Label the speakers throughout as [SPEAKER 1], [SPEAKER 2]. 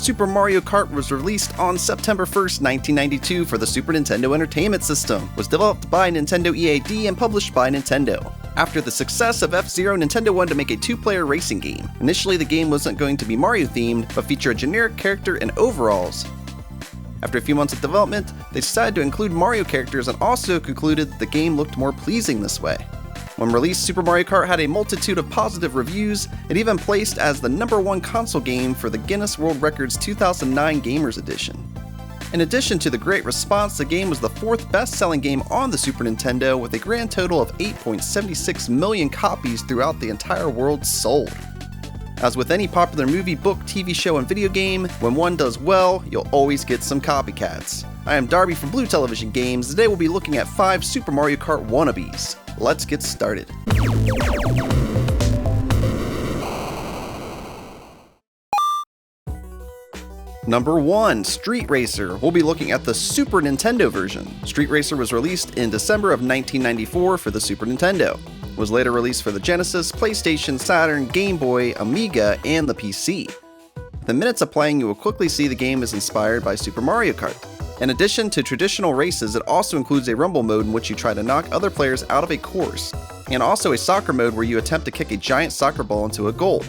[SPEAKER 1] Super Mario Kart was released on September 1st, 1992 for the Super Nintendo Entertainment System, was developed by Nintendo EAD and published by Nintendo. After the success of F-Zero, Nintendo wanted to make a two-player racing game. Initially, the game wasn't going to be Mario-themed, but feature a generic character in overalls. After a few months of development, they decided to include Mario characters and also concluded that the game looked more pleasing this way. When released, Super Mario Kart had a multitude of positive reviews, it even placed as the #1 console game for the Guinness World Records 2009 Gamers Edition. In addition to the great response, the game was the 4th best-selling game on the Super Nintendo with a grand total of 8.76 million copies throughout the entire world sold. As with any popular movie, book, TV show, and video game, when one does well, you'll always get some copycats. I am Darby from Blue Television Games. Today we'll be looking at 5 Super Mario Kart Wannabes. Let's get started. Number 1, Street Racer. We'll be looking at the Super Nintendo version. Street Racer was released in December of 1994 for the Super Nintendo. It was later released for the Genesis, PlayStation, Saturn, Game Boy, Amiga, and the PC. Within minutes of playing, you will quickly see the game is inspired by Super Mario Kart. In addition to traditional races, it also includes a rumble mode in which you try to knock other players out of a course, and also a soccer mode where you attempt to kick a giant soccer ball into a goal.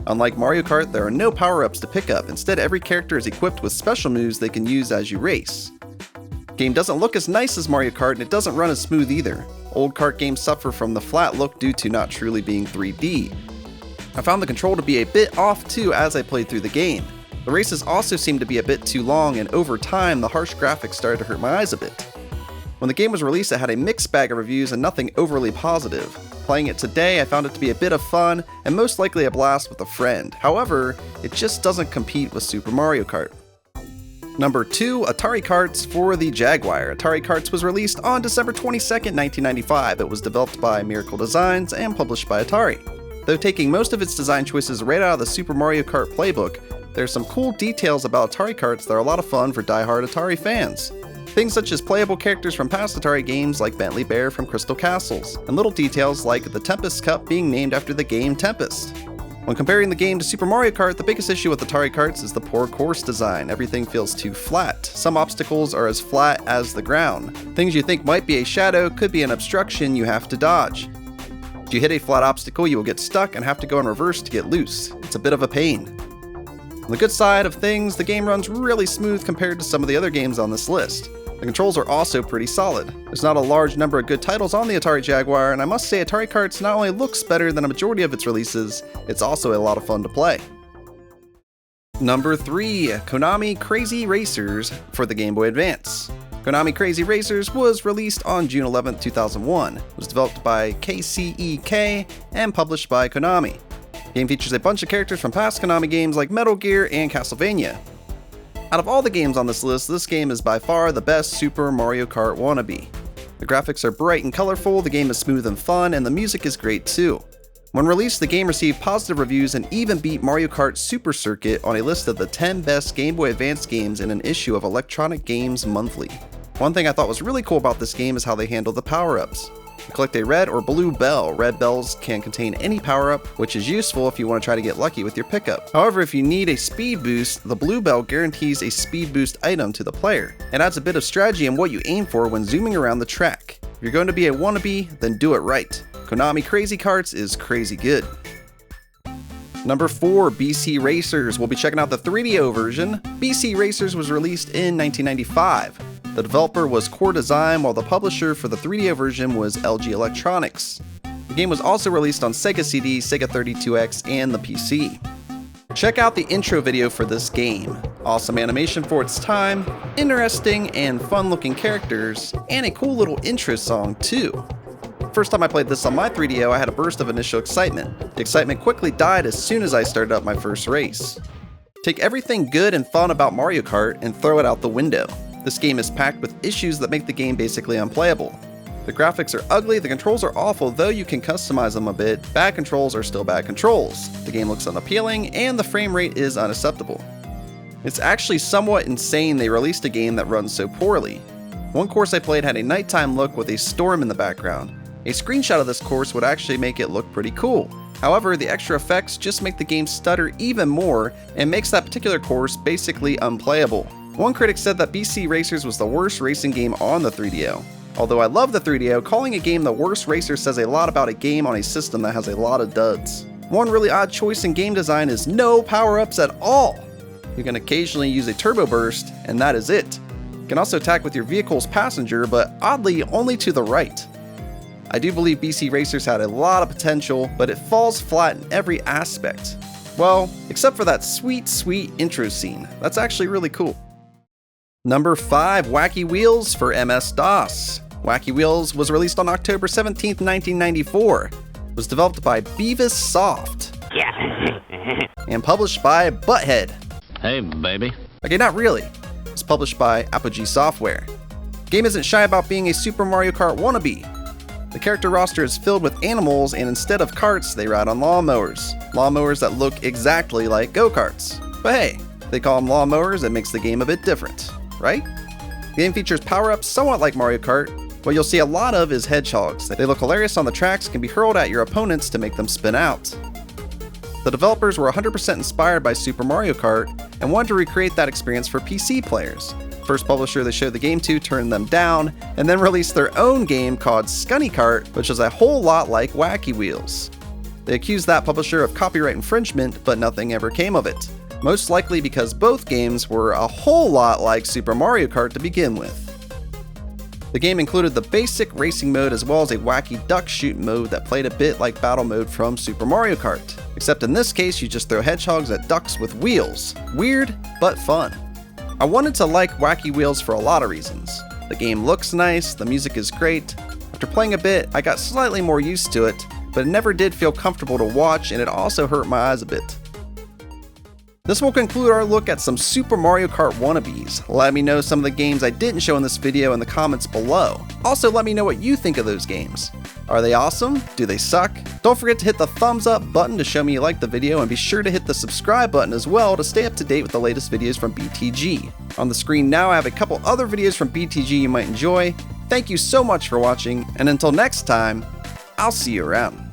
[SPEAKER 1] Unlike Mario Kart, there are no power-ups to pick up. Instead, every character is equipped with special moves they can use as you race. The game doesn't look as nice as Mario Kart, and it doesn't run as smooth either. Old kart games suffer from the flat look due to not truly being 3D. I found the control to be a bit off too as I played through the game. The races also seemed to be a bit too long, and over time, the harsh graphics started to hurt my eyes a bit. When the game was released, it had a mixed bag of reviews and nothing overly positive. Playing it today, I found it to be a bit of fun, and most likely a blast with a friend. However, it just doesn't compete with Super Mario Kart. Number 2, Atari Carts for the Jaguar. Atari Carts was released on December 22nd, 1995. It was developed by Miracle Designs and published by Atari. Though taking most of its design choices right out of the Super Mario Kart playbook, there are some cool details about Atari Carts that are a lot of fun for die-hard Atari fans. Things such as playable characters from past Atari games like Bentley Bear from Crystal Castles, and little details like the Tempest Cup being named after the game Tempest. When comparing the game to Super Mario Kart, the biggest issue with Atari Carts is the poor course design. Everything feels too flat. Some obstacles are as flat as the ground. Things you think might be a shadow could be an obstruction you have to dodge. If you hit a flat obstacle, you will get stuck and have to go in reverse to get loose. It's a bit of a pain. On the good side of things, the game runs really smooth compared to some of the other games on this list. The controls are also pretty solid. There's not a large number of good titles on the Atari Jaguar, and I must say Atari Carts not only looks better than a majority of its releases, it's also a lot of fun to play. Number 3, Konami Crazy Racers for the Game Boy Advance. Konami Crazy Racers was released on June 11, 2001. It was developed by KCEK and published by Konami. The game features a bunch of characters from past Konami games like Metal Gear and Castlevania. Out of all the games on this list, this game is by far the best Super Mario Kart wannabe. The graphics are bright and colorful, the game is smooth and fun, and the music is great too. When released, the game received positive reviews and even beat Mario Kart Super Circuit on a list of the 10 best Game Boy Advance games in an issue of Electronic Games Monthly. One thing I thought was really cool about this game is how they handle the power-ups. You collect a red or blue bell. Red bells can contain any power-up, which is useful if you want to try to get lucky with your pickup. However, if you need a speed boost, the blue bell guarantees a speed boost item to the player. It adds a bit of strategy in what you aim for when zooming around the track. If you're going to be a wannabe, then do it right. Konami Crazy Carts is crazy good. Number 4, BC Racers. We'll be checking out the 3DO version. BC Racers was released in 1995. The developer was Core Design, while the publisher for the 3DO version was LG Electronics. The game was also released on Sega CD, Sega 32X, and the PC. Check out the intro video for this game. Awesome animation for its time, interesting and fun-looking characters, and a cool little intro song too. First time I played this on my 3DO, I had a burst of initial excitement. The excitement quickly died as soon as I started up my first race. Take everything good and fun about Mario Kart and throw it out the window. This game is packed with issues that make the game basically unplayable. The graphics are ugly, the controls are awful, though you can customize them a bit. Bad controls are still bad controls. The game looks unappealing, and the frame rate is unacceptable. It's actually somewhat insane they released a game that runs so poorly. One course I played had a nighttime look with a storm in the background. A screenshot of this course would actually make it look pretty cool. However, the extra effects just make the game stutter even more and makes that particular course basically unplayable. One critic said that BC Racers was the worst racing game on the 3DO. Although I love the 3DO, calling a game the worst racer says a lot about a game on a system that has a lot of duds. One really odd choice in game design is no power-ups at all. You can occasionally use a turbo burst, and that is it. You can also attack with your vehicle's passenger, but oddly only to the right. I do believe BC Racers had a lot of potential, but it falls flat in every aspect. Well, except for that sweet, sweet intro scene. That's actually really cool. Number 5, Wacky Wheels for MS-DOS. Wacky Wheels was released on October 17, 1994. It was developed by Beavis Soft. And published by Butthead.
[SPEAKER 2] Hey, baby.
[SPEAKER 1] Okay, not really. It's published by Apogee Software. The game isn't shy about being a Super Mario Kart wannabe. The character roster is filled with animals, and instead of carts, they ride on lawnmowers. Lawnmowers that look exactly like go-karts. But hey, they call them lawnmowers, it makes the game a bit different, right? The game features power-ups somewhat like Mario Kart. What you'll see a lot of is hedgehogs. They look hilarious on the tracks, can be hurled at your opponents to make them spin out. The developers were 100% inspired by Super Mario Kart and wanted to recreate that experience for PC players. First publisher they showed the game to turned them down, and then released their own game called Scunny Kart, which is a whole lot like Wacky Wheels. They accused that publisher of copyright infringement, but nothing ever came of it. Most likely because both games were a whole lot like Super Mario Kart to begin with. The game included the basic racing mode as well as a wacky duck shoot mode that played a bit like battle mode from Super Mario Kart. Except in this case you just throw hedgehogs at ducks with wheels. Weird, but fun. I wanted to like Wacky Wheels for a lot of reasons. The game looks nice, the music is great. After playing a bit, I got slightly more used to it, but it never did feel comfortable to watch, and it also hurt my eyes a bit. This will conclude our look at some Super Mario Kart wannabes. Let me know some of the games I didn't show in this video in the comments below. Also, let me know what you think of those games. Are they awesome? Do they suck? Don't forget to hit the thumbs up button to show me you liked the video, and be sure to hit the subscribe button as well to stay up to date with the latest videos from BTG. On the screen now I have a couple other videos from BTG you might enjoy. Thank you so much for watching, and until next time, I'll see you around.